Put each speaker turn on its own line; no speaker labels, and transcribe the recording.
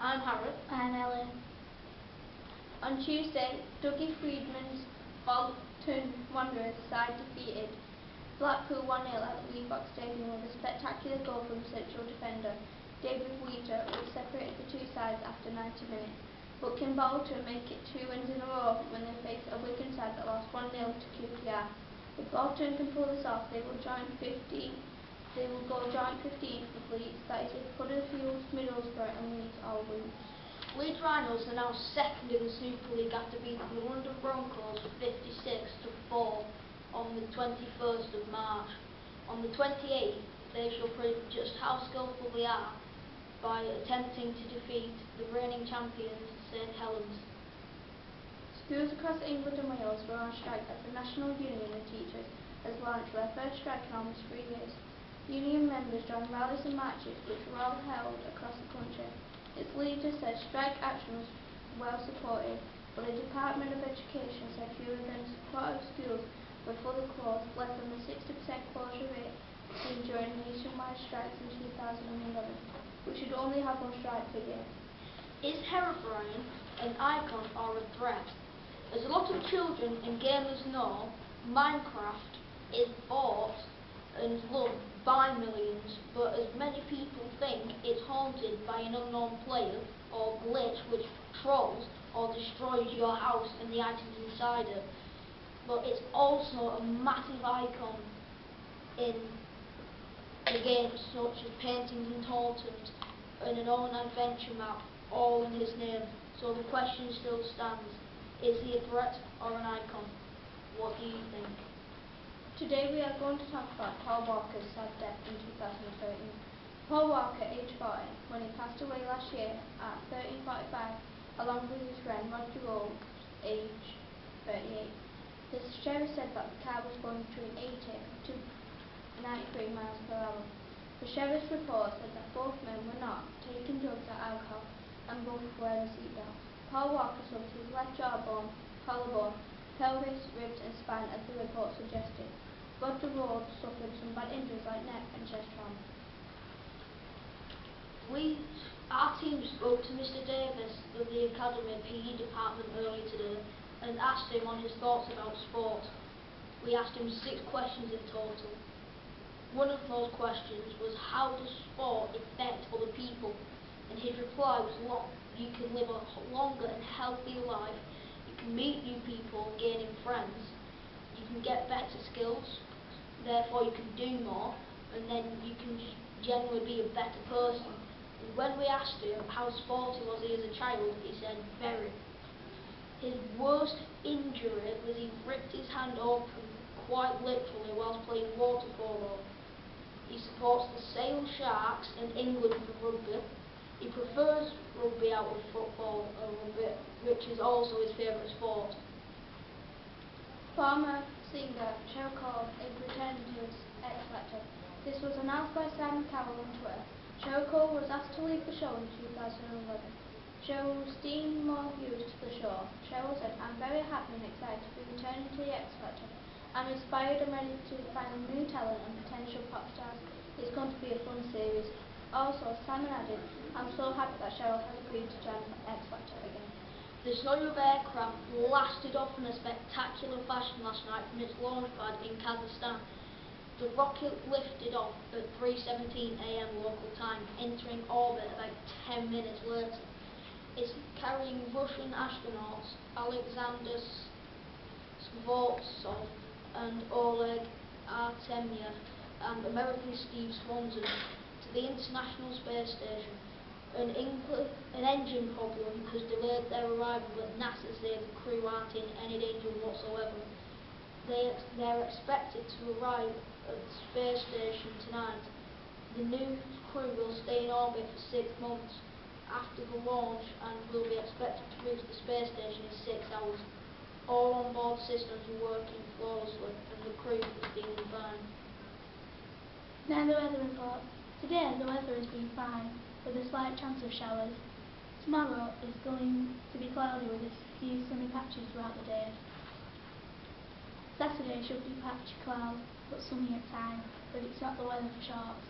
I'm Harriet.
I'm Ellie.
On Tuesday, Dougie Freedman's Bolton Wanderers side defeated Blackpool 1-0 at the Reebok Stadium with a spectacular goal from central defender David Wheater, which separated the two sides after 90 minutes. But can Bolton make it 2 wins in a row when they face a Wigan side that lost 1-0 to QPR? If Bolton can pull this off, they will go joint 15th with Leeds, that is if Huddersfield, Middlesbrough and Leeds all lose.
Leeds Rhinos are now second in the Super League after beating the London Broncos 56-4 on the 21st of March. On the 28th, they shall prove just how skillful they are by attempting to defeat the reigning champions St Helens.
Schools across England and Wales were on strike as the National Union of Teachers has launched their first strike in almost 3 years. Union members joined rallies and marches which were all held across the country. Its leader said strike action was well supported, but the Department of Education said fewer than a quarter of schools were fully closed, less than the 60% closure rate seen during nationwide strikes in 2011, which should only have one strike per year.
Is Herobrine an icon or a threat? As a lot of children and gamers know, Minecraft is bought and loved by millions, but as many people think, it's haunted by an unknown player or glitch which trolls or destroys your house and the items inside it. But it's also a massive icon in the games such as paintings and totems and an own adventure map, all in his name. So the question still stands: is he a threat or an icon? What do you think?
Today we are going to talk about Paul Walker's sad death in 2013. Paul Walker, aged 40, when he passed away last year at 13:45, along with his friend Roger Rhodes, aged 38. The sheriff said that the car was going between 80 to 93 miles per hour. The sheriff's report said that both men were not taking drugs or alcohol and both were wearing seatbelts. Paul Walker suffered his left jawbone, collarbone, pelvis, ribs and spine as the report suggested. Roger Rhodes suffered some bad injuries like neck and chest trauma.
Our team spoke to Mr Davis of the Academy PE department earlier today and asked him on his thoughts about sport. We asked him 6 questions in total. One of those questions was, how does sport affect other people? And his reply was, you can live a longer and healthier life, you can meet new people and gain friends, you can get better skills, therefore you can do more, and then you can generally be a better person. And when we asked him how sporty was he as a child, he said very. His worst injury was he ripped his hand open quite literally whilst playing water polo. He supports the Sale Sharks and England for rugby. He prefers rugby out of football and rugby, which is also his favourite sport.
Former singer Cheryl Cole is returning to his X Factor. This was announced by Simon Cowell on Twitter. Cheryl Cole was asked to leave the show in 2011. Cheryl was stealing more views to the show. Cheryl said, "I'm very happy and excited to be returning to the X Factor. I'm inspired and ready to find new talent and potential pop stars. It's going to be a fun series." Also, Simon added, "I'm so happy that Cheryl has agreed to join X Factor again."
The Soyuz aircraft blasted off in a spectacular fashion last night from its launch pad in Kazakhstan. The rocket lifted off at 3:17 AM local time, entering orbit about 10 minutes later. It's carrying Russian astronauts Alexander Skvortsov and Oleg Artemyev and American Steve Swanson to the International Space Station. An engine problem has delayed their arrival, but NASA say the crew aren't in any danger whatsoever. They're expected to arrive at the space station tonight. The new crew will stay in orbit for 6 months after the launch and will be expected to reach the space station in 6 hours. All on-board systems are working flawlessly and the crew is feeling fine.
Now the weather report. Today the weather has been fine, with a slight chance of showers. Tomorrow is going to be cloudy with a few sunny patches throughout the day. Saturday should be patchy clouds, but sunny at times, but it's not the weather for shorts.